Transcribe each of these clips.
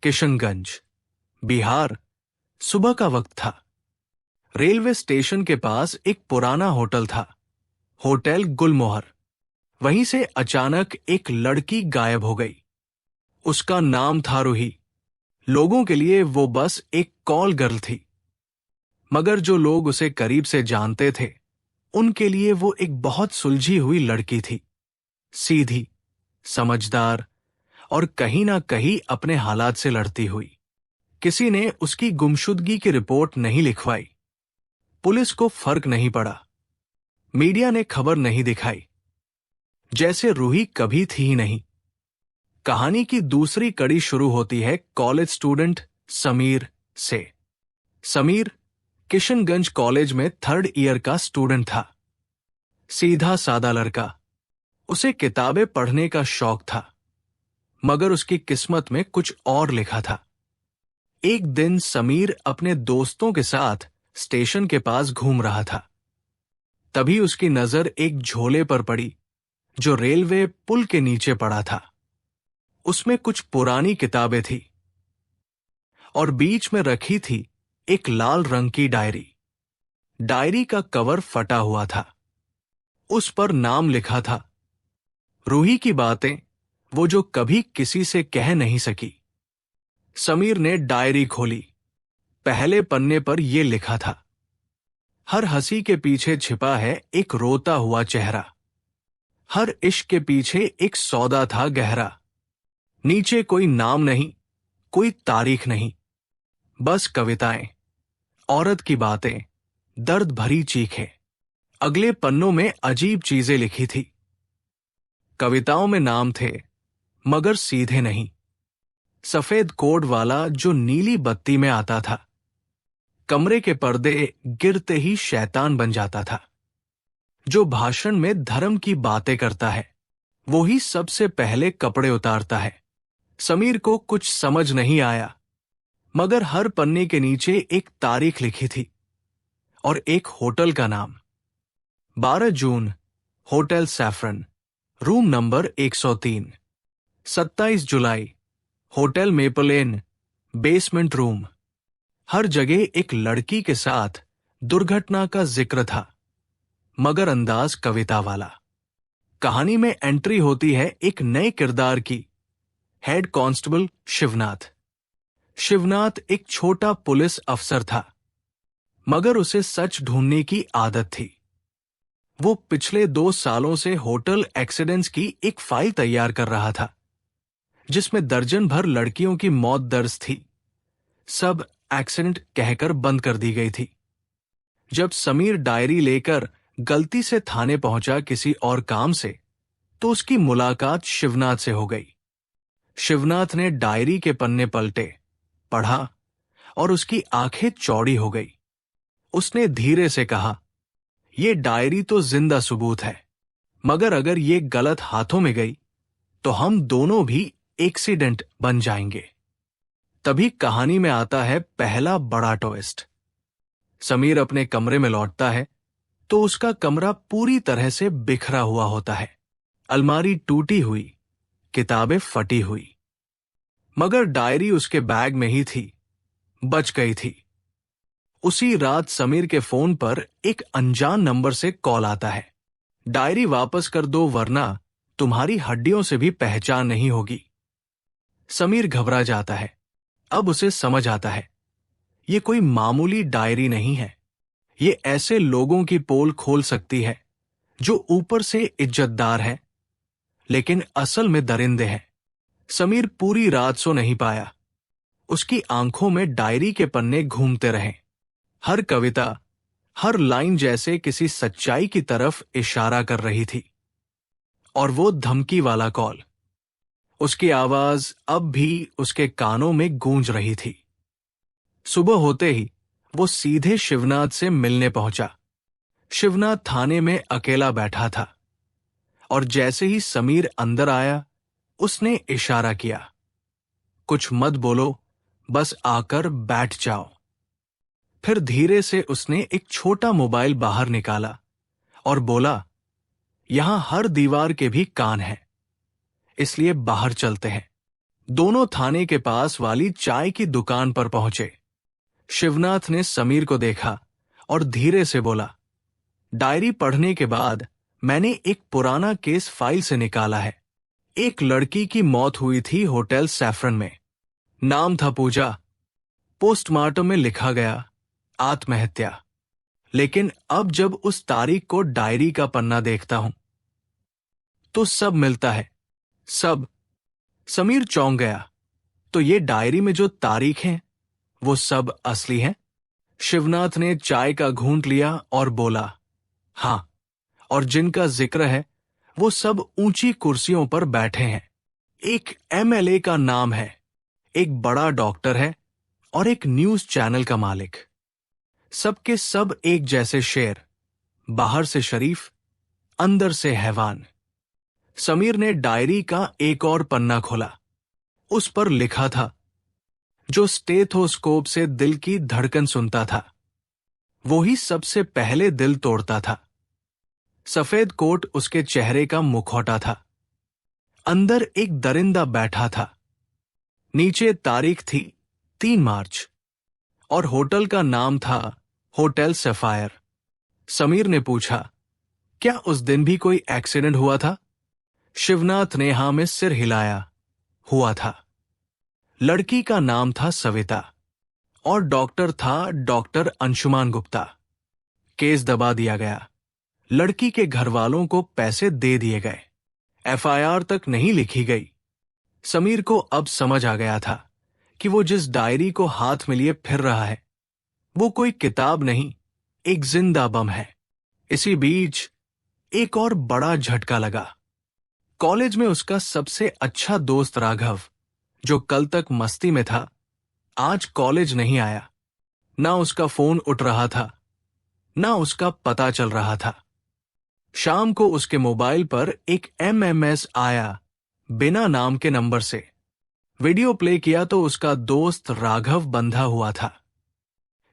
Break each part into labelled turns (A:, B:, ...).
A: किशनगंज, बिहार। सुबह का वक्त था। रेलवे स्टेशन के पास एक पुराना होटल था, होटल गुलमोहर। वहीं से अचानक एक लड़की गायब हो गई। उसका नाम था रूही। लोगों के लिए वो बस एक कॉल गर्ल थी, मगर जो लोग उसे करीब से जानते थे, उनके लिए वो एक बहुत सुलझी हुई लड़की थी। सीधी, समझदार और कहीं ना कहीं अपने हालात से लड़ती हुई। किसी ने उसकी गुमशुदगी की रिपोर्ट नहीं लिखवाई। पुलिस को फर्क नहीं पड़ा। मीडिया ने खबर नहीं दिखाई। जैसे रूही कभी थी ही नहीं। कहानी की दूसरी कड़ी शुरू होती है कॉलेज स्टूडेंट समीर से। समीर किशनगंज कॉलेज में 3rd ईयर का स्टूडेंट था। सीधा सादा लड़का। उसे किताबें पढ़ने का शौक था, मगर उसकी किस्मत में कुछ और लिखा था। एक दिन समीर अपने दोस्तों के साथ स्टेशन के पास घूम रहा था। तभी उसकी नजर एक झोले पर पड़ी जो रेलवे पुल के नीचे पड़ा था। उसमें कुछ पुरानी किताबें थी और बीच में रखी थी एक लाल रंग की डायरी। डायरी का कवर फटा हुआ था। उस पर नाम लिखा था, रूही की बातें, वो जो कभी किसी से कह नहीं सकी। समीर ने डायरी खोली। पहले पन्ने पर यह लिखा था, हर हंसी के पीछे छिपा है एक रोता हुआ चेहरा। हर इश्क के पीछे एक सौदा था गहरा। नीचे कोई नाम नहीं, कोई तारीख नहीं, बस कविताएं, औरत की बातें, दर्द भरी चीखें। अगले पन्नों में अजीब चीजें लिखी थी। कविताओं में नाम थे, मगर सीधे नहीं। सफेद कोड वाला जो नीली बत्ती में आता था। कमरे के पर्दे गिरते ही शैतान बन जाता था। जो भाषण में धर्म की बातें करता है, वो ही सबसे पहले कपड़े उतारता है। समीर को कुछ समझ नहीं आया, मगर हर पन्ने के नीचे एक तारीख लिखी थी और एक होटल का नाम। 12 जून, होटल सैफरन, रूम नंबर 103। 27 जुलाई, होटल मेपल इन, बेसमेंट रूम। हर जगह एक लड़की के साथ दुर्घटना का जिक्र था, मगर अंदाज कविता वाला। कहानी में एंट्री होती है एक नए किरदार की, हेड कांस्टेबल शिवनाथ। शिवनाथ एक छोटा पुलिस अफसर था, मगर उसे सच ढूंढने की आदत थी। वो पिछले 2 सालों से होटल एक्सीडेंट्स की एक फाइल तैयार कर रहा था, जिसमें दर्जन भर लड़कियों की मौत दर्ज थी। सब एक्सीडेंट कहकर बंद कर दी गई थी। जब समीर डायरी लेकर गलती से थाने पहुंचा किसी और काम से, तो उसकी मुलाकात शिवनाथ से हो गई। शिवनाथ ने डायरी के पन्ने पलटे, पढ़ा और उसकी आंखें चौड़ी हो गई। उसने धीरे से कहा, यह डायरी तो जिंदा सबूत है, मगर अगर ये गलत हाथों में गई तो हम दोनों भी एक्सीडेंट बन जाएंगे। तभी कहानी में आता है पहला बड़ा ट्विस्ट। समीर अपने कमरे में लौटता है तो उसका कमरा पूरी तरह से बिखरा हुआ होता है। अलमारी टूटी हुई, किताबें फटी हुई, मगर डायरी उसके बैग में ही थी, बच गई थी। उसी रात समीर के फोन पर एक अनजान नंबर से कॉल आता है, डायरी वापस कर दो वरना तुम्हारी हड्डियों से भी पहचान नहीं होगी। समीर घबरा जाता है। अब उसे समझ आता है, ये कोई मामूली डायरी नहीं है। ये ऐसे लोगों की पोल खोल सकती है जो ऊपर से इज्जतदार हैं, लेकिन असल में दरिंदे हैं। समीर पूरी रात सो नहीं पाया। उसकी आंखों में डायरी के पन्ने घूमते रहे। हर कविता, हर लाइन जैसे किसी सच्चाई की तरफ इशारा कर रही थी। और वो धमकी वाला कॉल, उसकी आवाज अब भी उसके कानों में गूंज रही थी। सुबह होते ही वो सीधे शिवनाथ से मिलने पहुंचा। शिवनाथ थाने में अकेला बैठा था और जैसे ही समीर अंदर आया, उसने इशारा किया, कुछ मत बोलो, बस आकर बैठ जाओ। फिर धीरे से उसने एक छोटा मोबाइल बाहर निकाला और बोला, यहां हर दीवार के भी कान हैं, इसलिए बाहर चलते हैं, दोनों थाने के पास वाली चाय की दुकान पर पहुंचे। शिवनाथ ने समीर को देखा और धीरे से बोला, डायरी पढ़ने के बाद मैंने एक पुराना केस फाइल से निकाला है। एक लड़की की मौत हुई थी होटल सैफरन में। नाम था पूजा। पोस्टमार्टम में लिखा गया आत्महत्या। लेकिन अब जब उस तारीख को डायरी का पन्ना देखता हूं तो सब मिलता है, सब। समीर चौंक गया। तो ये डायरी में जो तारीख हैं वो सब असली हैं? शिवनाथ ने चाय का घूंट लिया और बोला, हां, और जिनका जिक्र है वो सब ऊंची कुर्सियों पर बैठे हैं। एक एमएलए का नाम है, एक बड़ा डॉक्टर है और एक न्यूज चैनल का मालिक। सबके सब एक जैसे शेर, बाहर से शरीफ, अंदर से हैवान। समीर ने डायरी का एक और पन्ना खोला। उस पर लिखा था, जो स्टेथोस्कोप से दिल की धड़कन सुनता था वो ही सबसे पहले दिल तोड़ता था। सफेद कोट उसके चेहरे का मुखौटा था। अंदर एक दरिंदा बैठा था। नीचे तारीख थी 3 मार्च और होटल का नाम था होटल सैफायर। समीर ने पूछा, क्या उस दिन भी कोई एक्सीडेंट हुआ था? शिवनाथ ने हां में सिर हिलाया। हुआ था। लड़की का नाम था सविता और डॉक्टर था डॉक्टर अंशुमान गुप्ता। केस दबा दिया गया। लड़की के घर वालों को पैसे दे दिए गए। एफआईआर तक नहीं लिखी गई। समीर को अब समझ आ गया था कि वो जिस डायरी को हाथ में लिए फिर रहा है वो कोई किताब नहीं, एक जिंदा बम है। इसी बीच एक और बड़ा झटका लगा। कॉलेज में उसका सबसे अच्छा दोस्त राघव, जो कल तक मस्ती में था, आज कॉलेज नहीं आया। ना उसका फोन उठ रहा था, ना उसका पता चल रहा था। शाम को उसके मोबाइल पर एक एमएमएस आया, बिना नाम के नंबर से। वीडियो प्ले किया तो उसका दोस्त राघव बंधा हुआ था,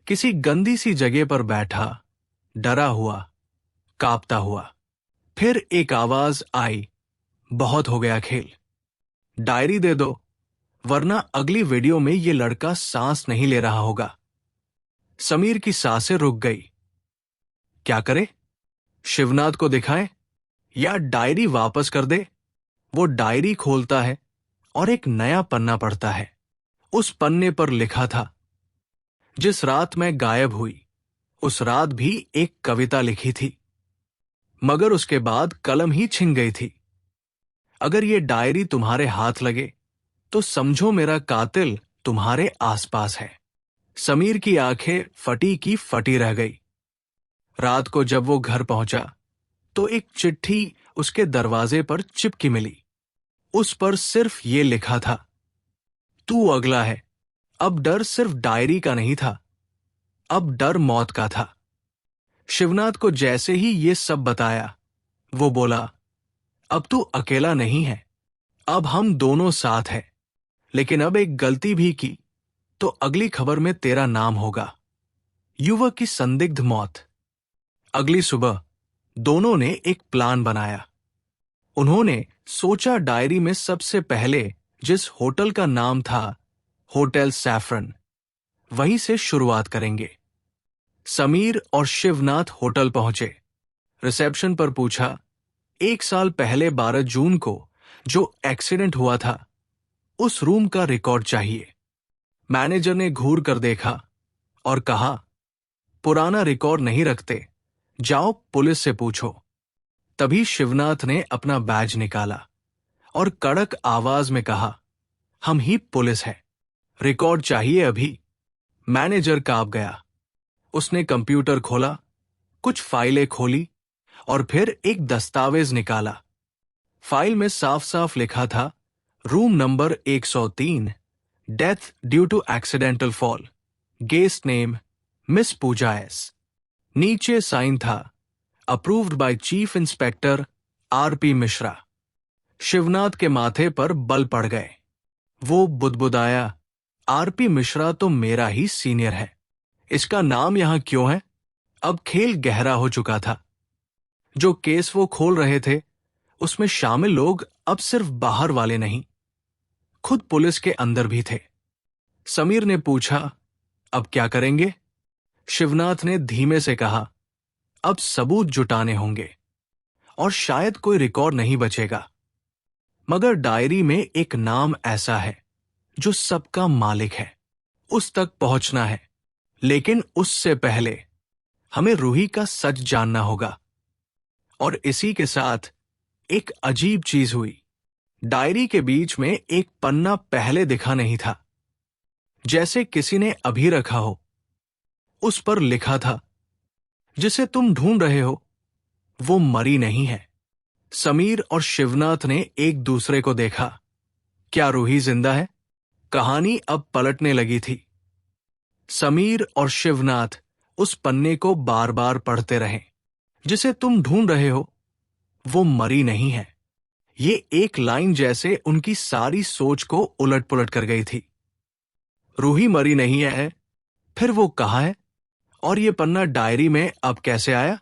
A: किसी गंदी सी जगह पर बैठा, डरा हुआ, कांपता हुआ। फिर एक आवाज आई, बहुत हो गया खेल, डायरी दे दो, वरना अगली वीडियो में ये लड़का सांस नहीं ले रहा होगा। समीर की सांसें रुक गई। क्या करे? शिवनाथ को दिखाएं या डायरी वापस कर दे? वो डायरी खोलता है और एक नया पन्ना पढ़ता है। उस पन्ने पर लिखा था, जिस रात मैं गायब हुई उस रात भी एक कविता लिखी थी, मगर उसके बाद कलम ही छिन गई थी। अगर ये डायरी तुम्हारे हाथ लगे तो समझो मेरा कातिल तुम्हारे आसपास है। समीर की आंखें फटी की फटी रह गई। रात को जब वो घर पहुंचा तो एक चिट्ठी उसके दरवाजे पर चिपकी मिली। उस पर सिर्फ ये लिखा था, तू अगला है। अब डर सिर्फ डायरी का नहीं था, अब डर मौत का था। शिवनाथ को जैसे ही ये सब बताया, वो बोला, अब तू अकेला नहीं है, अब हम दोनों साथ हैं। लेकिन अब एक गलती भी की तो अगली खबर में तेरा नाम होगा। युवक की संदिग्ध मौत। अगली सुबह दोनों ने एक प्लान बनाया। उन्होंने सोचा, डायरी में सबसे पहले जिस होटल का नाम था होटल सैफरन, वहीं से शुरुआत करेंगे। समीर और शिवनाथ होटल पहुंचे। रिसेप्शन पर पूछा, 1 साल पहले 12 जून को जो एक्सीडेंट हुआ था उस रूम का रिकॉर्ड चाहिए। मैनेजर ने घूर कर देखा और कहा, पुराना रिकॉर्ड नहीं रखते, जाओ पुलिस से पूछो। तभी शिवनाथ ने अपना बैज निकाला और कड़क आवाज में कहा, हम ही पुलिस है, रिकॉर्ड चाहिए अभी। मैनेजर कांप गया। उसने कंप्यूटर खोला, कुछ फाइलें खोली और फिर एक दस्तावेज निकाला। फाइल में साफ साफ लिखा था, room number 103, death due to accidental fall, guest name miss Pooja S. नीचे साइन था, approved by chief inspector RP Mishra. Shivnath के माथे पर बल पड़ गए। वो बुदबुदाया, आरपी मिश्रा तो मेरा ही सीनियर है, इसका नाम यहां क्यों है? अब खेल गहरा हो चुका था। जो केस वो खोल रहे थे उसमें शामिल लोग अब सिर्फ बाहर वाले नहीं, खुद पुलिस के अंदर भी थे। समीर ने पूछा, अब क्या करेंगे? शिवनाथ ने धीमे से कहा, अब सबूत जुटाने होंगे और शायद कोई रिकॉर्ड नहीं बचेगा, मगर डायरी में एक नाम ऐसा है जो सबका मालिक है, उस तक पहुंचना है। लेकिन उससे पहले हमें रूही का सच जानना होगा। और इसी के साथ एक अजीब चीज हुई। डायरी के बीच में एक पन्ना पहले दिखा नहीं था, जैसे किसी ने अभी रखा हो। उस पर लिखा था, जिसे तुम ढूंढ रहे हो वो मरी नहीं है। समीर और शिवनाथ ने एक दूसरे को देखा। क्या रूही जिंदा है? कहानी अब पलटने लगी थी। समीर और शिवनाथ उस पन्ने को बार बार पढ़ते रहे। जिसे तुम ढूंढ रहे हो वो मरी नहीं है। ये एक लाइन जैसे उनकी सारी सोच को उलट पुलट कर गई थी। रूही मरी नहीं है, फिर वो कहाँ है? और ये पन्ना डायरी में अब कैसे आया?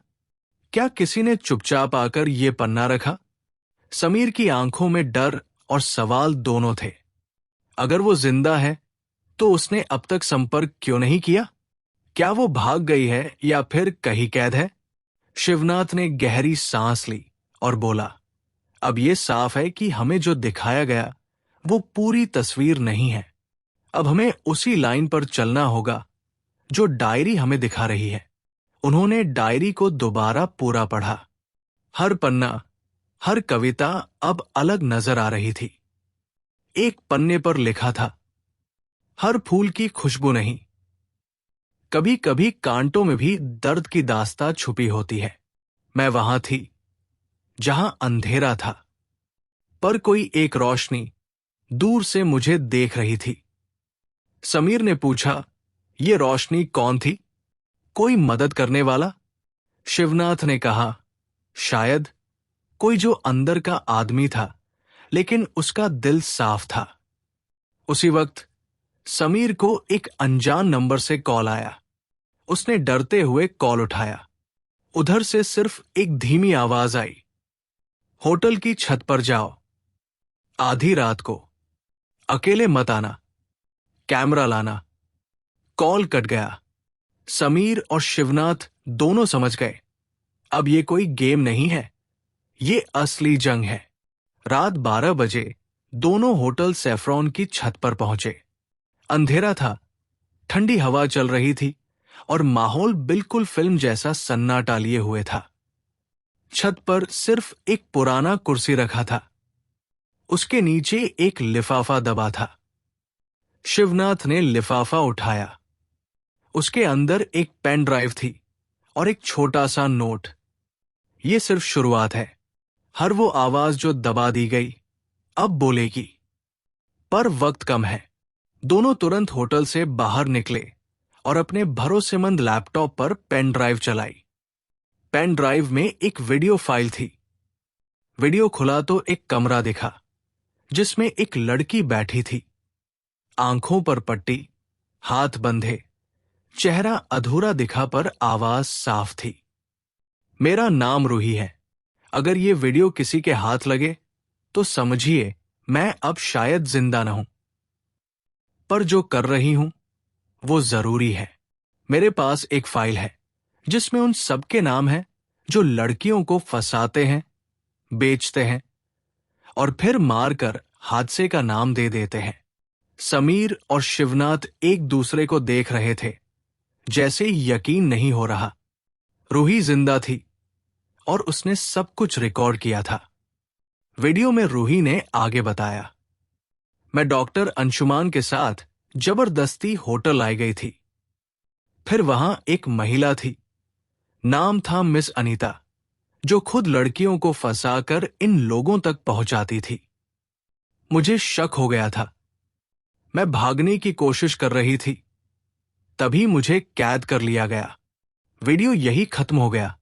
A: क्या किसी ने चुपचाप आकर ये पन्ना रखा? समीर की आंखों में डर और सवाल दोनों थे। अगर वो जिंदा है तो उसने अब तक संपर्क क्यों नहीं किया? क्या वो भाग गई है या फिर कहीं कैद है? शिवनाथ ने गहरी सांस ली और बोला, अब ये साफ है कि हमें जो दिखाया गया वो पूरी तस्वीर नहीं है। अब हमें उसी लाइन पर चलना होगा जो डायरी हमें दिखा रही है। उन्होंने डायरी को दोबारा पूरा पढ़ा। हर पन्ना, हर कविता अब अलग नजर आ रही थी। एक पन्ने पर लिखा था, हर फूल की खुशबू नहीं, कभी कभी कांटों में भी दर्द की दास्तां छुपी होती है। मैं वहां थी जहां अंधेरा था, पर कोई एक रोशनी दूर से मुझे देख रही थी। समीर ने पूछा, ये रोशनी कौन थी? कोई मदद करने वाला? शिवनाथ ने कहा, शायद कोई जो अंदर का आदमी था, लेकिन उसका दिल साफ था। उसी वक्त समीर को एक अनजान नंबर से कॉल आया। उसने डरते हुए कॉल उठाया। उधर से सिर्फ एक धीमी आवाज आई, होटल की छत पर जाओ, आधी रात को, अकेले मत आना, कैमरा लाना। कॉल कट गया। समीर और शिवनाथ दोनों समझ गए, अब ये कोई गेम नहीं है, ये असली जंग है। रात 12 बजे दोनों होटल सैफ्रॉन की छत पर पहुंचे। अंधेरा था, ठंडी हवा चल रही थी और माहौल बिल्कुल फिल्म जैसा सन्नाटा लिए हुए था। छत पर सिर्फ एक पुराना कुर्सी रखा था। उसके नीचे एक लिफाफा दबा था। शिवनाथ ने लिफाफा उठाया। उसके अंदर एक पेन ड्राइव थी और एक छोटा सा नोट। ये सिर्फ शुरुआत है। हर वो आवाज जो दबा दी गई अब बोलेगी। पर वक्त कम है। दोनों तुरंत होटल से बाहर निकले और अपने भरोसेमंद लैपटॉप पर पेन ड्राइव चलाई। पेन ड्राइव में एक वीडियो फाइल थी। वीडियो खुला तो एक कमरा दिखा जिसमें एक लड़की बैठी थी। आंखों पर पट्टी, हाथ बंधे, चेहरा अधूरा दिखा पर आवाज साफ थी। मेरा नाम रूही है। अगर ये वीडियो किसी के हाथ लगे तो समझिए मैं अब शायद जिंदा न हूं, पर जो कर रही हूं वो जरूरी है। मेरे पास एक फाइल है जिसमें उन सबके नाम हैं जो लड़कियों को फंसाते हैं, बेचते हैं और फिर मारकर हादसे का नाम दे देते हैं। समीर और शिवनाथ एक दूसरे को देख रहे थे, जैसे यकीन नहीं हो रहा। रूही जिंदा थी और उसने सब कुछ रिकॉर्ड किया था। वीडियो में रूही ने आगे बताया, मैं डॉक्टर अंशुमान के साथ जबरदस्ती होटल आई गई थी। फिर वहां एक महिला थी, नाम था मिस अनीता, जो खुद लड़कियों को फंसाकर इन लोगों तक पहुंचाती थी। मुझे शक हो गया था। मैं भागने की कोशिश कर रही थी, तभी मुझे कैद कर लिया गया। वीडियो यही खत्म हो गया।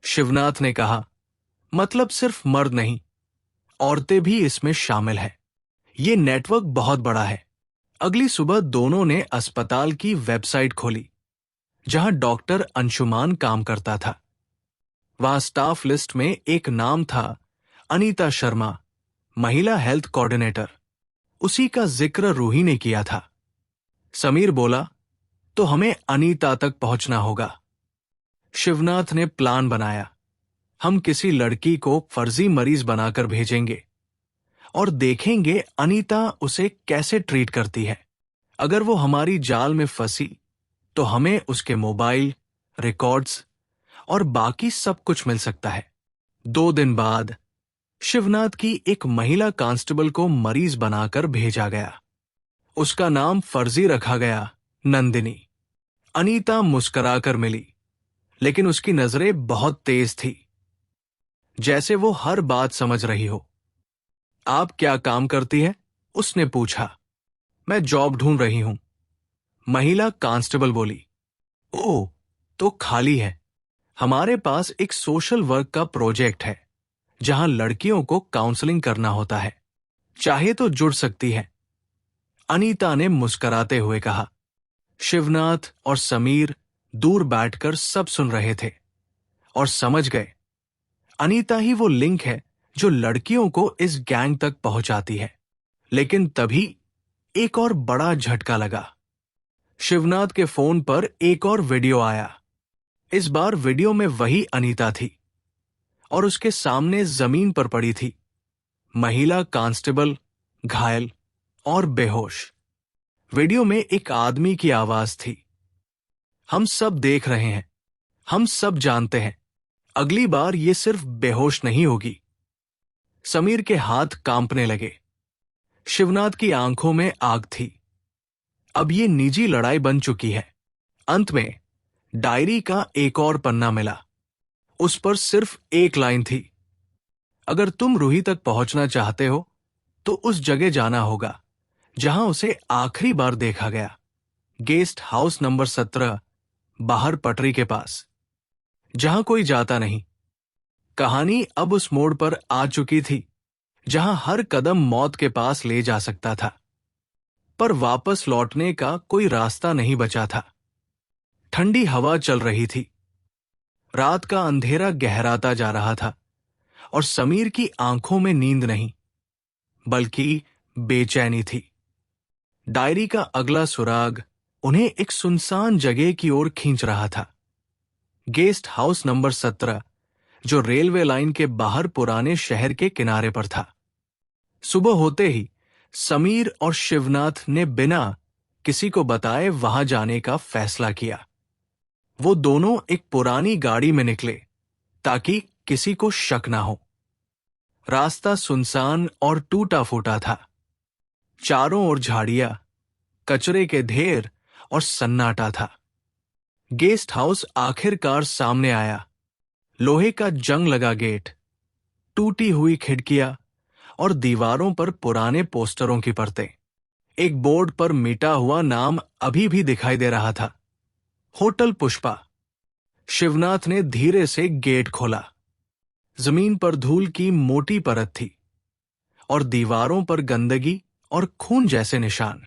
A: शिवनाथ ने कहा, मतलब सिर्फ मर्द नहीं, औरतें भी इसमें शामिल हैं। ये नेटवर्क बहुत बड़ा है। अगली सुबह दोनों ने अस्पताल की वेबसाइट खोली जहां डॉक्टर अंशुमान काम करता था। वहां स्टाफ लिस्ट में एक नाम था, अनीता शर्मा, महिला हेल्थ कोऑर्डिनेटर। उसी का जिक्र रूही ने किया था। समीर बोला, तो हमें अनीता तक पहुंचना होगा। शिवनाथ ने प्लान बनाया। हम किसी लड़की को फर्जी मरीज बनाकर भेजेंगे और देखेंगे अनीता उसे कैसे ट्रीट करती है। अगर वो हमारी जाल में फंसी तो हमें उसके मोबाइल, रिकॉर्ड्स और बाकी सब कुछ मिल सकता है। 2 दिन बाद शिवनाथ की एक महिला कांस्टेबल को मरीज बनाकर भेजा गया। उसका नाम फर्जी रखा गया, नंदिनी। अनीता मुस्कुराकर मिली, लेकिन उसकी नजरें बहुत तेज थी, जैसे वो हर बात समझ रही हो। आप क्या काम करती है? उसने पूछा। मैं जॉब ढूंढ रही हूं, महिला कांस्टेबल बोली। ओह, तो खाली है। हमारे पास एक सोशल वर्क का प्रोजेक्ट है जहां लड़कियों को काउंसलिंग करना होता है, चाहे तो जुड़ सकती है, अनीता ने मुस्कुराते हुए कहा। शिवनाथ और समीर दूर बैठकर सब सुन रहे थे और समझ गए, अनीता ही वो लिंक है जो लड़कियों को इस गैंग तक पहुंचाती है। लेकिन तभी एक और बड़ा झटका लगा। शिवनाथ के फोन पर एक और वीडियो आया। इस बार वीडियो में वही अनीता थी और उसके सामने जमीन पर पड़ी थी महिला कांस्टेबल, घायल और बेहोश। वीडियो में एक आदमी की आवाज थी, हम सब देख रहे हैं, हम सब जानते हैं, अगली बार ये सिर्फ बेहोश नहीं होगी। समीर के हाथ कांपने लगे। शिवनाथ की आंखों में आग थी। अब ये निजी लड़ाई बन चुकी है। अंत में डायरी का एक और पन्ना मिला। उस पर सिर्फ एक लाइन थी, अगर तुम रूही तक पहुंचना चाहते हो तो उस जगह जाना होगा जहां उसे आखिरी बार देखा गया, गेस्ट हाउस नंबर 17, बाहर पटरी के पास, जहां कोई जाता नहीं। कहानी अब उस मोड़ पर आ चुकी थी जहां हर कदम मौत के पास ले जा सकता था, पर वापस लौटने का कोई रास्ता नहीं बचा था। ठंडी हवा चल रही थी, रात का अंधेरा गहराता जा रहा था और समीर की आंखों में नींद नहीं, बल्कि बेचैनी थी। डायरी का अगला सुराग उन्हें एक सुनसान जगह की ओर खींच रहा था, गेस्ट हाउस नंबर 17, जो रेलवे लाइन के बाहर पुराने शहर के किनारे पर था। सुबह होते ही समीर और शिवनाथ ने बिना किसी को बताए वहां जाने का फैसला किया। वो दोनों एक पुरानी गाड़ी में निकले ताकि किसी को शक ना हो। रास्ता सुनसान और टूटा फूटा था। चारों ओर झाड़ियां, कचरे के ढेर और सन्नाटा था। गेस्ट हाउस आखिरकार सामने आया। लोहे का जंग लगा गेट, टूटी हुई खिड़कियां और दीवारों पर पुराने पोस्टरों की परतें। एक बोर्ड पर मिटा हुआ नाम अभी भी दिखाई दे रहा था, होटल पुष्पा। शिवनाथ ने धीरे से गेट खोला। जमीन पर धूल की मोटी परत थी और दीवारों पर गंदगी और खून जैसे निशान।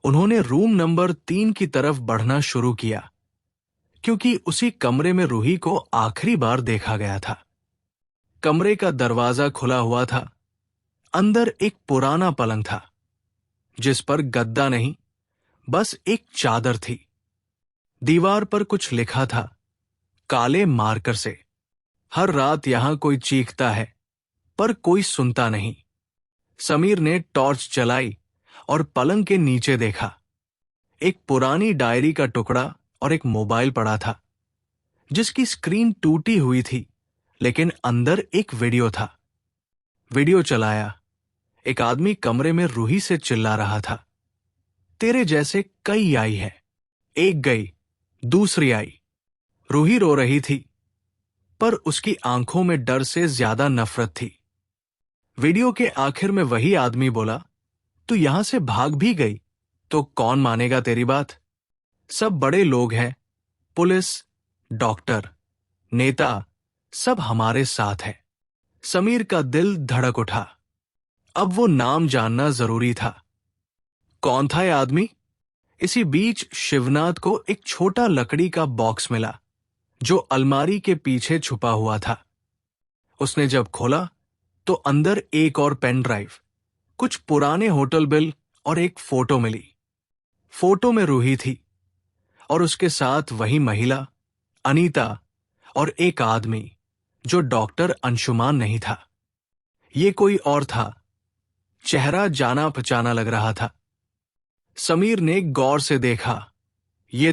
A: उन्होंने रूम नंबर 3 की तरफ बढ़ना शुरू किया, क्योंकि उसी कमरे में रूही को आखिरी बार देखा गया था। कमरे का दरवाजा खुला हुआ था। अंदर एक पुराना पलंग था, जिस पर गद्दा नहीं, बस एक चादर थी। दीवार पर कुछ लिखा था, काले मार्कर से, हर रात यहां कोई चीखता है पर कोई सुनता नहीं। समीर ने टॉर्च जलाई और पलंग के नीचे देखा। एक पुरानी डायरी का टुकड़ा और एक मोबाइल पड़ा था, जिसकी स्क्रीन टूटी हुई थी, लेकिन अंदर एक वीडियो था। वीडियो चलाया। एक आदमी कमरे में रूही से चिल्ला रहा था, तेरे जैसे कई आई है, एक गई, दूसरी आई। रूही रो रही थी, पर उसकी आंखों में डर से ज्यादा नफरत थी। वीडियो के आखिर में वही आदमी बोला, तू यहां से भाग भी गई तो कौन मानेगा तेरी बात? सब बड़े लोग हैं, पुलिस, डॉक्टर, नेता, सब हमारे साथ है। समीर का दिल धड़क उठा। अब वो नाम जानना जरूरी था। कौन था यह आदमी? इसी बीच शिवनाथ को एक छोटा लकड़ी का बॉक्स मिला, जो अलमारी के पीछे छुपा हुआ था। उसने जब खोला तो अंदर एक और पेन ड्राइव, कुछ पुराने होटल बिल और एक फोटो मिली। फोटो में रूही थी और उसके साथ वही महिला अनीता और एक आदमी जो डॉक्टर अंशुमान नहीं था। ये कोई और था। चेहरा जाना पहचाना लग रहा था। समीर ने गौर से देखा। ये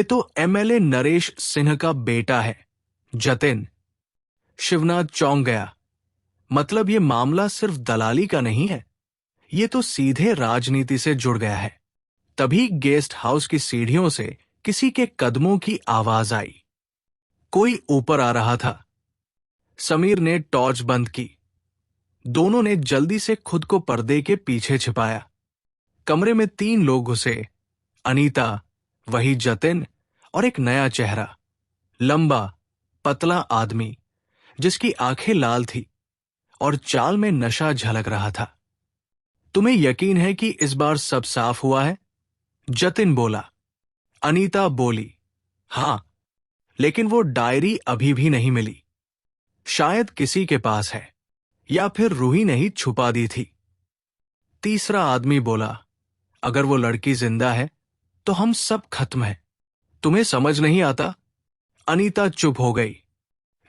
A: तो एमएलए नरेश सिंह का बेटा है, जतिन। शिवनाथ चौंक गया। मतलब ये मामला सिर्फ दलाली का नहीं है, ये तो सीधे राजनीति से जुड़ गया है। तभी गेस्ट हाउस की सीढ़ियों से किसी के कदमों की आवाज आई। कोई ऊपर आ रहा था। समीर ने टॉर्च बंद की। दोनों ने जल्दी से खुद को पर्दे के पीछे छिपाया। कमरे में 3 लोग घुसे। अनीता, वही जतिन और एक नया चेहरा, लंबा पतला आदमी जिसकी आंखें लाल थी और चाल में नशा झलक रहा था। तुम्हें यकीन है कि इस बार सब साफ हुआ है? जतिन बोला। अनीता बोली, हां, लेकिन वो डायरी अभी भी नहीं मिली। शायद किसी के पास है या फिर रूही ने ही छुपा दी थी। तीसरा आदमी बोला, अगर वो लड़की जिंदा है तो हम सब खत्म हैं। तुम्हें समझ नहीं आता? अनीता चुप हो गई।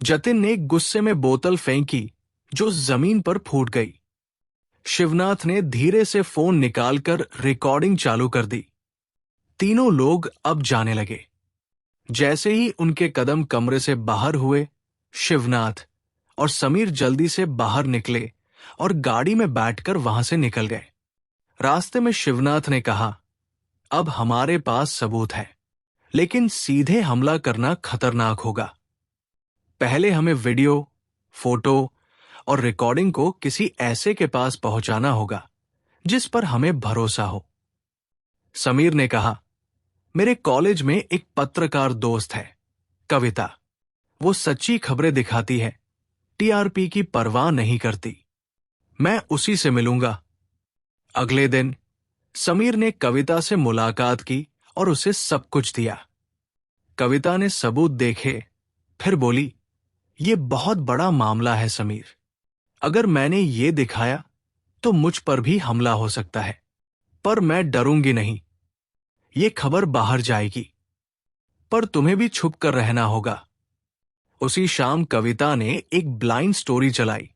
A: जतिन ने गुस्से में बोतल फेंकी जो जमीन पर फूट गई। शिवनाथ ने धीरे से फोन निकालकर रिकॉर्डिंग चालू कर दी। तीनों लोग अब जाने लगे। जैसे ही उनके कदम कमरे से बाहर हुए, शिवनाथ और समीर जल्दी से बाहर निकले और गाड़ी में बैठकर वहां से निकल गए। रास्ते में शिवनाथ ने कहा, अब हमारे पास सबूत है, लेकिन सीधे हमला करना खतरनाक होगा। पहले हमें वीडियो, फोटो और रिकॉर्डिंग को किसी ऐसे के पास पहुंचाना होगा जिस पर हमें भरोसा हो। समीर ने कहा, मेरे कॉलेज में एक पत्रकार दोस्त है, कविता। वो सच्ची खबरें दिखाती है, टीआरपी की परवाह नहीं करती। मैं उसी से मिलूंगा। अगले दिन समीर ने कविता से मुलाकात की और उसे सब कुछ दिया। कविता ने सबूत देखे, फिर बोली, ये बहुत बड़ा मामला है समीर। अगर मैंने ये दिखाया तो मुझ पर भी हमला हो सकता है, पर मैं डरूंगी नहीं। ये खबर बाहर जाएगी, पर तुम्हें भी छुप कर रहना होगा। उसी शाम कविता ने एक ब्लाइंड स्टोरी चलाई।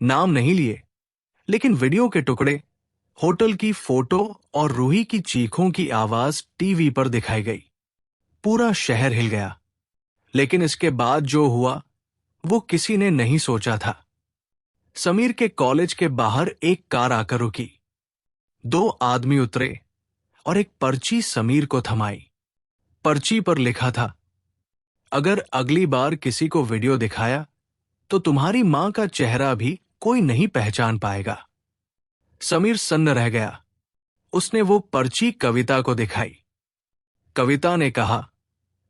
A: नाम नहीं लिए, लेकिन वीडियो के टुकड़े, होटल की फोटो और रूही की चीखों की आवाज टीवी पर दिखाई गई। पूरा शहर हिल गया। लेकिन इसके बाद जो हुआ वो किसी ने नहीं सोचा था। समीर के कॉलेज के बाहर एक कार आकर रुकी। 2 आदमी उतरे और एक पर्ची समीर को थमाई। पर्ची पर लिखा था, अगर अगली बार किसी को वीडियो दिखाया तो तुम्हारी मां का चेहरा भी कोई नहीं पहचान पाएगा। समीर सन्न रह गया। उसने वो पर्ची कविता को दिखाई। कविता ने कहा,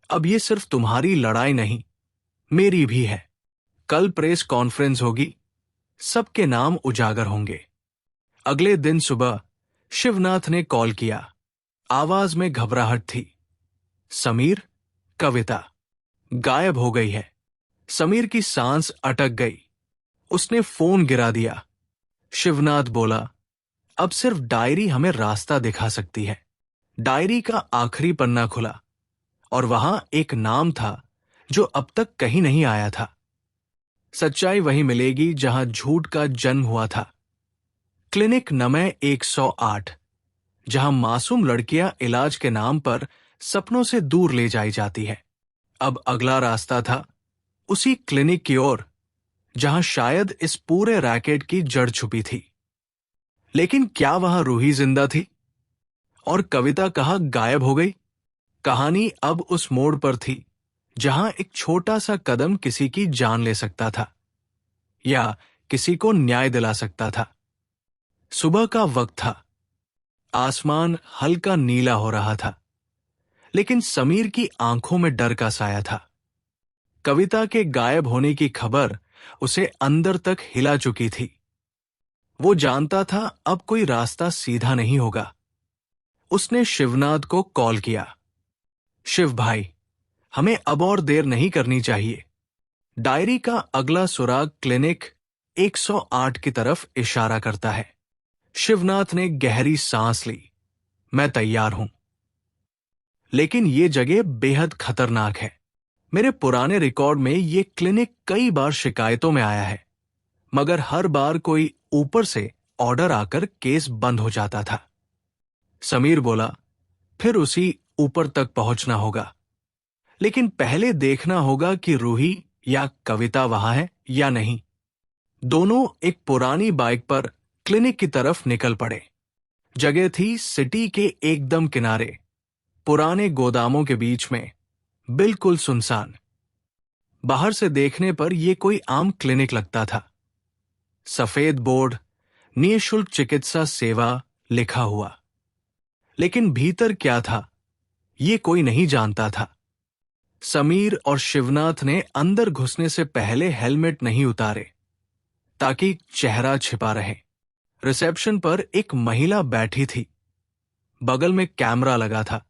A: अब ये सिर्फ तुम्हारी लड़ाई नहीं, मेरी भी है। कल प्रेस कॉन्फ्रेंस होगी, सबके नाम उजागर होंगे। अगले दिन सुबह शिवनाथ ने कॉल किया। आवाज में घबराहट थी। समीर, कविता गायब हो गई है। समीर की सांस अटक गई। उसने फोन गिरा दिया। शिवनाथ बोला, अब सिर्फ डायरी हमें रास्ता दिखा सकती है। डायरी का आखिरी पन्ना खुला और वहां एक नाम था जो अब तक कहीं नहीं आया था। सच्चाई वहीं मिलेगी जहां झूठ का जन्म हुआ था। क्लिनिक नंबर 108, जहां मासूम लड़कियां इलाज के नाम पर सपनों से दूर ले जाई जाती है। अब अगला रास्ता था उसी क्लिनिक की ओर जहां शायद इस पूरे रैकेट की जड़ छुपी थी। लेकिन क्या वहां रूही जिंदा थी? और कविता कहाँ गायब हो गई? कहानी अब उस मोड़ पर थी जहां एक छोटा सा कदम किसी की जान ले सकता था या किसी को न्याय दिला सकता था। सुबह का वक्त था। आसमान हल्का नीला हो रहा था, लेकिन समीर की आंखों में डर का साया था। कविता के गायब होने की खबर उसे अंदर तक हिला चुकी थी। वो जानता था अब कोई रास्ता सीधा नहीं होगा। उसने शिवनाथ को कॉल किया। शिव भाई, हमें अब और देर नहीं करनी चाहिए। डायरी का अगला सुराग क्लिनिक 108 की तरफ इशारा करता है। शिवनाथ ने गहरी सांस ली। मैं तैयार हूं। लेकिन ये जगह बेहद खतरनाक है। मेरे पुराने रिकॉर्ड में ये क्लिनिक कई बार शिकायतों में आया है, मगर हर बार कोई ऊपर से ऑर्डर आकर केस बंद हो जाता था। समीर बोला, फिर उसी ऊपर तक पहुंचना होगा, लेकिन पहले देखना होगा कि रूही या कविता वहां है या नहीं। दोनों एक पुरानी बाइक पर क्लिनिक की तरफ निकल पड़े। जगह थी सिटी के एकदम किनारे, पुराने गोदामों के बीच में, बिल्कुल सुनसान। बाहर से देखने पर यह कोई आम क्लिनिक लगता था। सफेद बोर्ड, निःशुल्क चिकित्सा सेवा लिखा हुआ, लेकिन भीतर क्या था ये कोई नहीं जानता था। समीर और शिवनाथ ने अंदर घुसने से पहले हेलमेट नहीं उतारे ताकि चेहरा छिपा रहे। रिसेप्शन पर एक महिला बैठी थी, बगल में कैमरा लगा था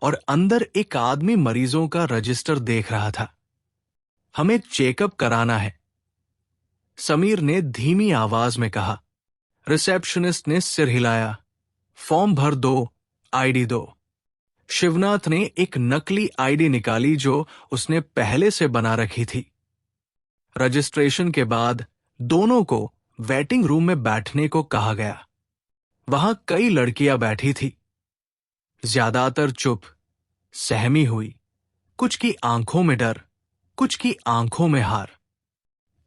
A: और अंदर एक आदमी मरीजों का रजिस्टर देख रहा था। हमें चेकअप कराना है, समीर ने धीमी आवाज में कहा। रिसेप्शनिस्ट ने सिर हिलाया। फॉर्म भर दो, आईडी दो। शिवनाथ ने एक नकली आईडी निकाली जो उसने पहले से बना रखी थी। रजिस्ट्रेशन के बाद दोनों को वेटिंग रूम में बैठने को कहा गया। वहां कई लड़कियां बैठी थी, ज्यादातर चुप, सहमी हुई, कुछ की आंखों में डर, कुछ की आंखों में हार।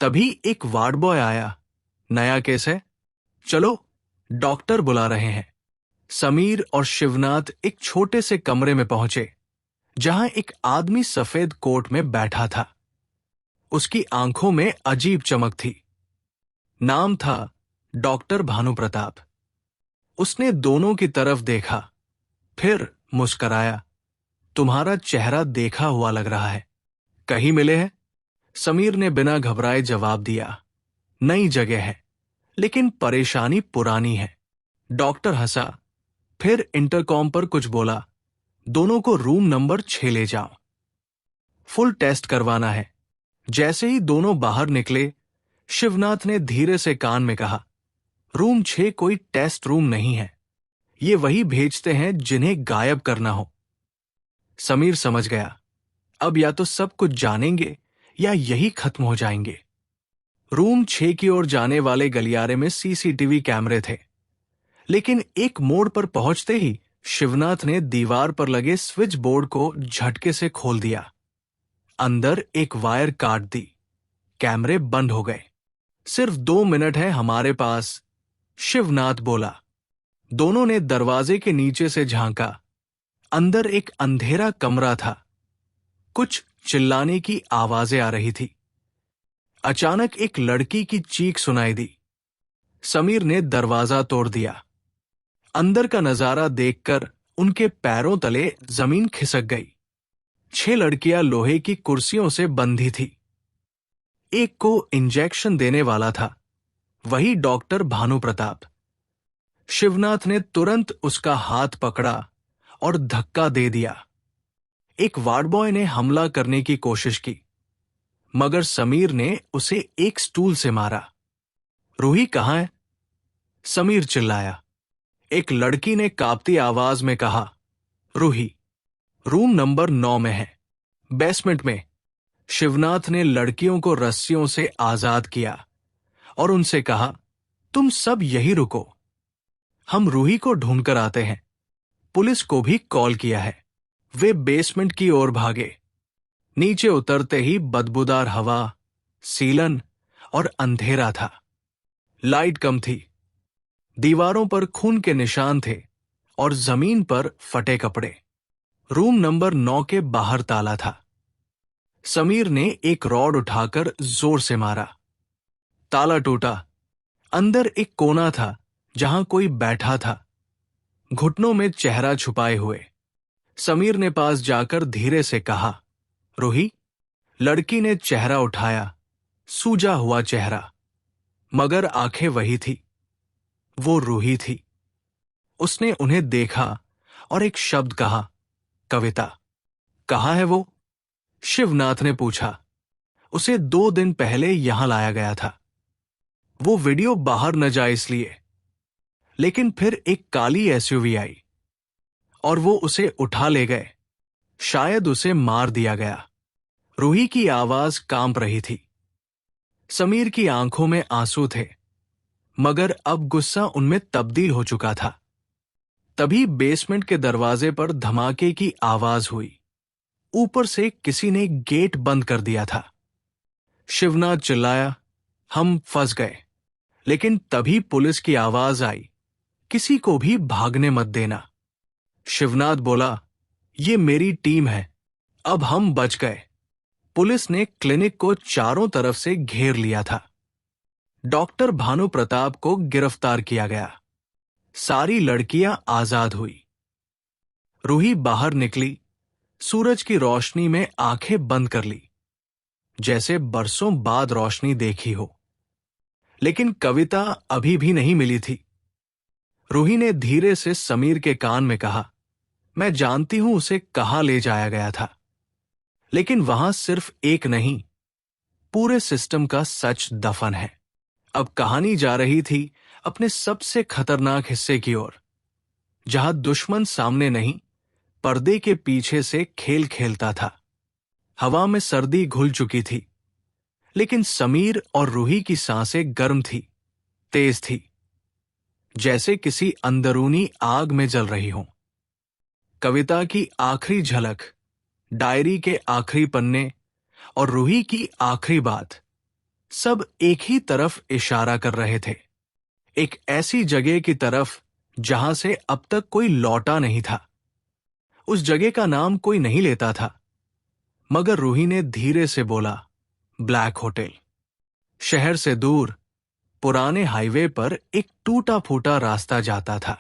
A: तभी एक वार्ड बॉय आया। नया केस है, चलो डॉक्टर बुला रहे हैं। समीर और शिवनाथ एक छोटे से कमरे में पहुंचे जहां एक आदमी सफेद कोट में बैठा था। उसकी आंखों में अजीब चमक थी। नाम था डॉक्टर भानुप्रताप। उसने दोनों की तरफ देखा, फिर मुस्कराया। तुम्हारा चेहरा देखा हुआ लग रहा है, कहीं मिले हैं? समीर ने बिना घबराए जवाब दिया। नई जगह है, लेकिन परेशानी पुरानी है। डॉक्टर हंसा, फिर इंटरकॉम पर कुछ बोला। दोनों को रूम नंबर 6 ले जाओ, फुल टेस्ट करवाना है। जैसे ही दोनों बाहर निकले, शिवनाथ ने धीरे से कान में कहा, रूम 6 कोई टेस्ट रूम नहीं है, ये वही भेजते हैं जिन्हें गायब करना हो। समीर समझ गया, अब या तो सब कुछ जानेंगे या यही खत्म हो जाएंगे। रूम 6 की ओर जाने वाले गलियारे में सीसीटीवी कैमरे थे, लेकिन एक मोड़ पर पहुंचते ही शिवनाथ ने दीवार पर लगे स्विच बोर्ड को झटके से खोल दिया। अंदर एक वायर काट दी, कैमरे बंद हो गए। सिर्फ 2 मिनट है हमारे पास, शिवनाथ बोला। दोनों ने दरवाजे के नीचे से झांका। अंदर एक अंधेरा कमरा था। कुछ चिल्लाने की आवाजें आ रही थी। अचानक एक लड़की की चीख सुनाई दी। समीर ने दरवाजा तोड़ दिया। अंदर का नजारा देखकर उनके पैरों तले जमीन खिसक गई। 6 लड़कियां लोहे की कुर्सियों से बंधी थी। एक को इंजेक्शन देने वाला था, वही डॉक्टर भानुप्रताप। शिवनाथ ने तुरंत उसका हाथ पकड़ा और धक्का दे दिया। एक वार्ड बॉय ने हमला करने की कोशिश की, मगर समीर ने उसे एक स्टूल से मारा। रूही कहाँ है? समीर चिल्लाया। एक लड़की ने कांपती आवाज में कहा, रूही रूम नंबर 9 में है, बेसमेंट में। शिवनाथ ने लड़कियों को रस्सियों से आजाद किया और उनसे कहा, तुम सब यही रुको, हम रूही को ढूंढकर आते हैं। पुलिस को भी कॉल किया है। वे बेसमेंट की ओर भागे। नीचे उतरते ही बदबूदार हवा, सीलन और अंधेरा था। लाइट कम थी। दीवारों पर खून के निशान थे और जमीन पर फटे कपड़े। रूम नंबर 9 के बाहर ताला था। समीर ने एक रॉड उठाकर जोर से मारा। ताला टूटा। अंदर एक कोना था जहां कोई बैठा था, घुटनों में चेहरा छुपाए हुए। समीर ने पास जाकर धीरे से कहा, रूही। लड़की ने चेहरा उठाया, सूजा हुआ चेहरा, मगर आंखें वही थी। वो रूही थी। उसने उन्हें देखा और एक शब्द कहा, कविता। कहाँ है वो? शिवनाथ ने पूछा। उसे 2 दिन पहले यहां लाया गया था। वो वीडियो बाहर न जाए इसलिए। लेकिन फिर एक काली एसयूवी आई और वो उसे उठा ले गए। शायद उसे मार दिया गया। रूही की आवाज कांप रही थी। समीर की आंखों में आंसू थे, मगर अब गुस्सा उनमें तब्दील हो चुका था। तभी बेसमेंट के दरवाजे पर धमाके की आवाज हुई। ऊपर से किसी ने गेट बंद कर दिया था। शिवनाथ चिल्लाया, हम फंस गए। लेकिन तभी पुलिस की आवाज आई, किसी को भी भागने मत देना। शिवनाथ बोला, ये मेरी टीम है, अब हम बच गए। पुलिस ने क्लिनिक को चारों तरफ से घेर लिया था। डॉक्टर भानु प्रताप को गिरफ्तार किया गया। सारी लड़कियां आजाद हुई। रूही बाहर निकली, सूरज की रोशनी में आंखें बंद कर ली, जैसे बरसों बाद रोशनी देखी हो। लेकिन कविता अभी भी नहीं मिली थी। रूही ने धीरे से समीर के कान में कहा, मैं जानती हूं उसे कहां ले जाया गया था, लेकिन वहां सिर्फ एक नहीं, पूरे सिस्टम का सच दफन है। अब कहानी जा रही थी अपने सबसे खतरनाक हिस्से की ओर, जहां दुश्मन सामने नहीं, पर्दे के पीछे से खेल खेलता था। हवा में सर्दी घुल चुकी थी, लेकिन समीर और रूही की सांसें गर्म थी, तेज थी, जैसे किसी अंदरूनी आग में जल रही हों। कविता की आखिरी झलक, डायरी के आखिरी पन्ने और रूही की आखिरी बात, सब एक ही तरफ इशारा कर रहे थे। एक ऐसी जगह की तरफ जहां से अब तक कोई लौटा नहीं था। उस जगह का नाम कोई नहीं लेता था, मगर रूही ने धीरे से बोला, ब्लैक होटल। शहर से दूर पुराने हाईवे पर एक टूटा फूटा रास्ता जाता था।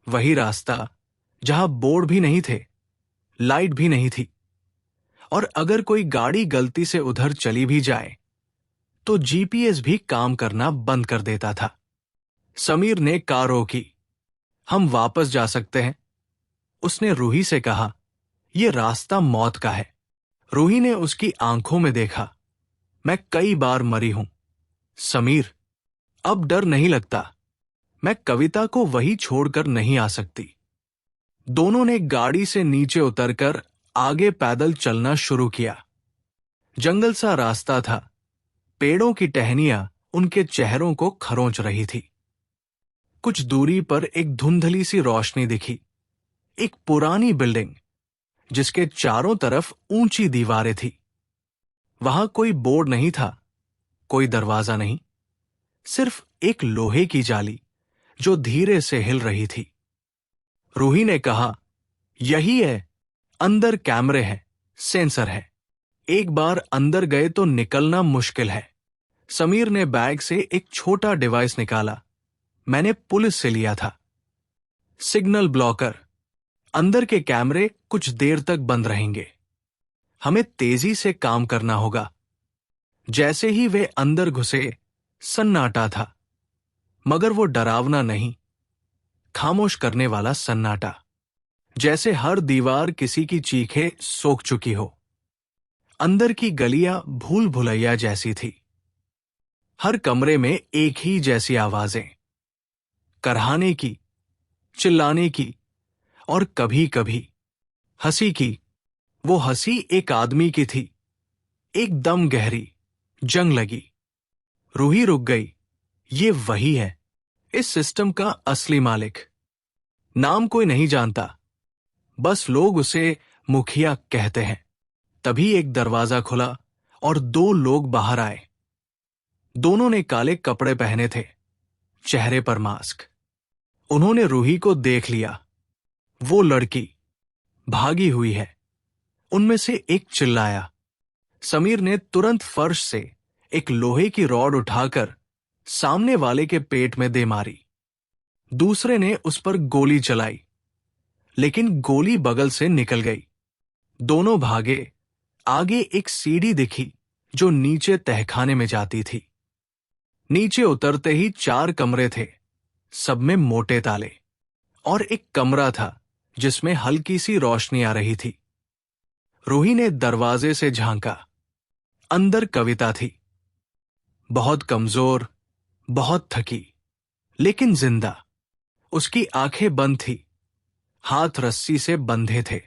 A: वही रास्ता जहां बोर्ड भी नहीं थे, लाइट भी नहीं थी, और अगर कोई गाड़ी गलती से उधर चली भी जाए तो जीपीएस भी काम करना बंद कर देता था। समीर ने कार रोकी। हम वापस जा सकते हैं, उसने रूही से कहा। यह रास्ता मौत का है। रूही ने उसकी आंखों में देखा। मैं कई बार मरी हूं समीर, अब डर नहीं लगता। मैं कविता को वही छोड़कर नहीं आ सकती। दोनों ने गाड़ी से नीचे उतरकर आगे पैदल चलना शुरू किया। जंगल सा रास्ता था, पेड़ों की टहनियां उनके चेहरों को खरोंच रही थी। कुछ दूरी पर एक धुंधली सी रोशनी दिखी, एक पुरानी बिल्डिंग जिसके चारों तरफ ऊंची दीवारें थी। वहां कोई बोर्ड नहीं था, कोई दरवाजा नहीं, सिर्फ एक लोहे की जाली जो धीरे से हिल रही थी। रूही ने कहा, यही है, अंदर कैमरे हैं, सेंसर है, एक बार अंदर गए तो निकलना मुश्किल है। समीर ने बैग से एक छोटा डिवाइस निकाला, मैंने पुलिस से लिया था। Signal blocker. अंदर के कैमरे कुछ देर तक बंद रहेंगे, हमें तेजी से काम करना होगा। जैसे ही वे अंदर घुसे, सन्नाटा था, मगर वो डरावना नहीं, खामोश करने वाला सन्नाटा, जैसे हर दीवार किसी की चीखें सोख चुकी हो। अंदर की गलियां भूल भुलैया जैसी थी। हर कमरे में एक ही जैसी आवाजें, करहाने की, चिल्लाने की, और कभी कभी हंसी की। वो हंसी एक आदमी की थी, एकदम गहरी, जंग लगी। रूही रुक गई। ये वही है, इस सिस्टम का असली मालिक। नाम कोई नहीं जानता, बस लोग उसे मुखिया कहते हैं। तभी एक दरवाजा खुला और दो लोग बाहर आए। दोनों ने काले कपड़े पहने थे, चेहरे पर मास्क। उन्होंने रूही को देख लिया। वो लड़की भागी हुई है। उनमें से एक चिल्लाया। समीर ने तुरंत फर्श से एक लोहे की रॉड उठाकर सामने वाले के पेट में दे मारी। दूसरे ने उस पर गोली चलाई, लेकिन गोली बगल से निकल गई। दोनों भागे। आगे एक सीढ़ी दिखी जो नीचे तहखाने में जाती थी। नीचे उतरते ही 4 कमरे थे, सब में मोटे ताले, और एक कमरा था जिसमें हल्की सी रोशनी आ रही थी। रूही ने दरवाजे से झांका। अंदर कविता थी, बहुत कमजोर, बहुत थकी, लेकिन जिंदा। उसकी आंखें बंद थी, हाथ रस्सी से बंधे थे।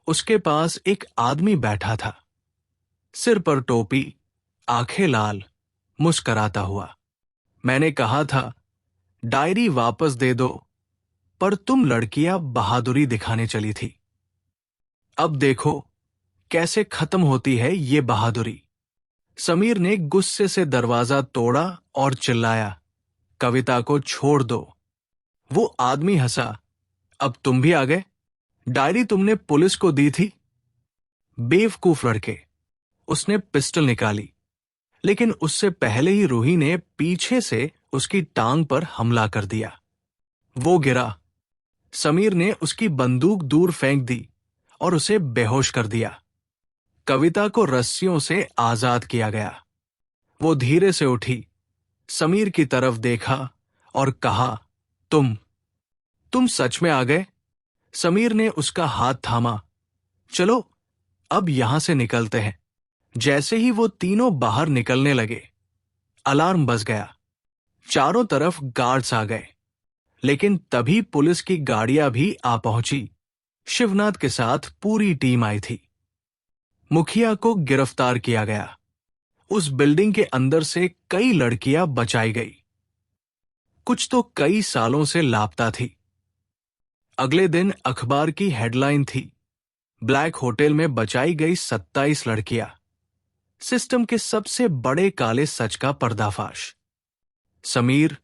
A: उसके पास एक आदमी बैठा था, सिर पर टोपी, आंखें लाल, मुस्कराता हुआ। मैंने कहा था, डायरी वापस दे दो, पर तुम लड़कियां बहादुरी दिखाने चली थी। अब देखो कैसे खत्म होती है ये बहादुरी। समीर ने गुस्से से दरवाजा तोड़ा और चिल्लाया, कविता को छोड़ दो। वो आदमी हंसा, अब तुम भी आ गए? डायरी तुमने पुलिस को दी थी? बेवकूफ लड़के। उसने पिस्टल निकाली, लेकिन उससे पहले ही रूही ने पीछे से उसकी टांग पर हमला कर दिया। वो गिरा। समीर ने उसकी बंदूक दूर फेंक दी और उसे बेहोश कर दिया। कविता को रस्सियों से आजाद किया गया। वो धीरे से उठी, समीर की तरफ देखा और कहा, तुम सच में आ गए? समीर ने उसका हाथ थामा। चलो अब यहां से निकलते हैं। जैसे ही वो तीनों बाहर निकलने लगे, अलार्म बज गया। चारों तरफ गार्ड्स आ गए, लेकिन तभी पुलिस की गाड़ियां भी आ पहुंची। शिवनाथ के साथ पूरी टीम आई थी। मुखिया को गिरफ्तार किया गया। उस बिल्डिंग के अंदर से कई लड़कियां बचाई गई। कुछ तो कई सालों से लापता थी। अगले दिन अखबार की हेडलाइन थी, ब्लैक होटल में बचाई गई 27 लड़कियां। सिस्टम के सबसे बड़े काले सच का पर्दाफाश। समीर,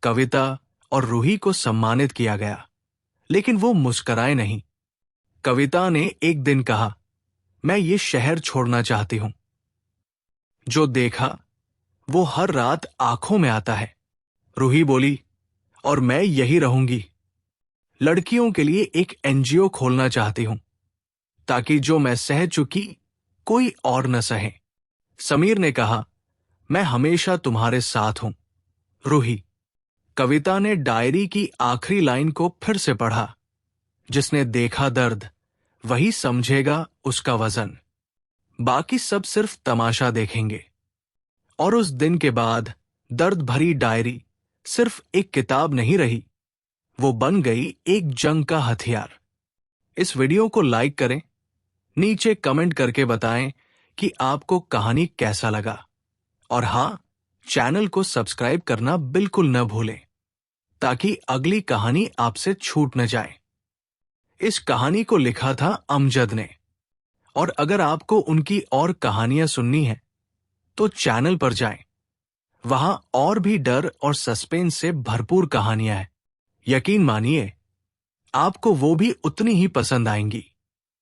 A: कविता और रूही को सम्मानित किया गया, लेकिन वो मुस्कराए नहीं। कविता ने एक दिन कहा, मैं ये शहर छोड़ना चाहती हूं। जो देखा वो हर रात आंखों में आता है। रूही बोली, और मैं यही रहूंगी। लड़कियों के लिए एक एनजीओ खोलना चाहती हूं, ताकि जो मैं सह चुकी कोई और न सहे। समीर ने कहा, मैं हमेशा तुम्हारे साथ हूं। रूही। कविता ने डायरी की आखिरी लाइन को फिर से पढ़ा, जिसने देखा दर्द वही समझेगा उसका वजन। बाकी सब सिर्फ तमाशा देखेंगे। और उस दिन के बाद दर्द भरी डायरी सिर्फ एक किताब नहीं रही, वो बन गई एक जंग का हथियार। इस वीडियो को लाइक करें, नीचे कमेंट करके बताएं कि आपको कहानी कैसा लगा। और हां, चैनल को सब्सक्राइब करना बिल्कुल न भूलें, ताकि अगली कहानी आपसे छूट न जाए। इस कहानी को लिखा था अमजद ने। और अगर आपको उनकी और कहानियां सुननी हैं, तो चैनल पर जाएं। वहां और भी डर और सस्पेंस से भरपूर कहानियां हैं। यकीन मानिए, आपको वो भी उतनी ही पसंद आएंगी।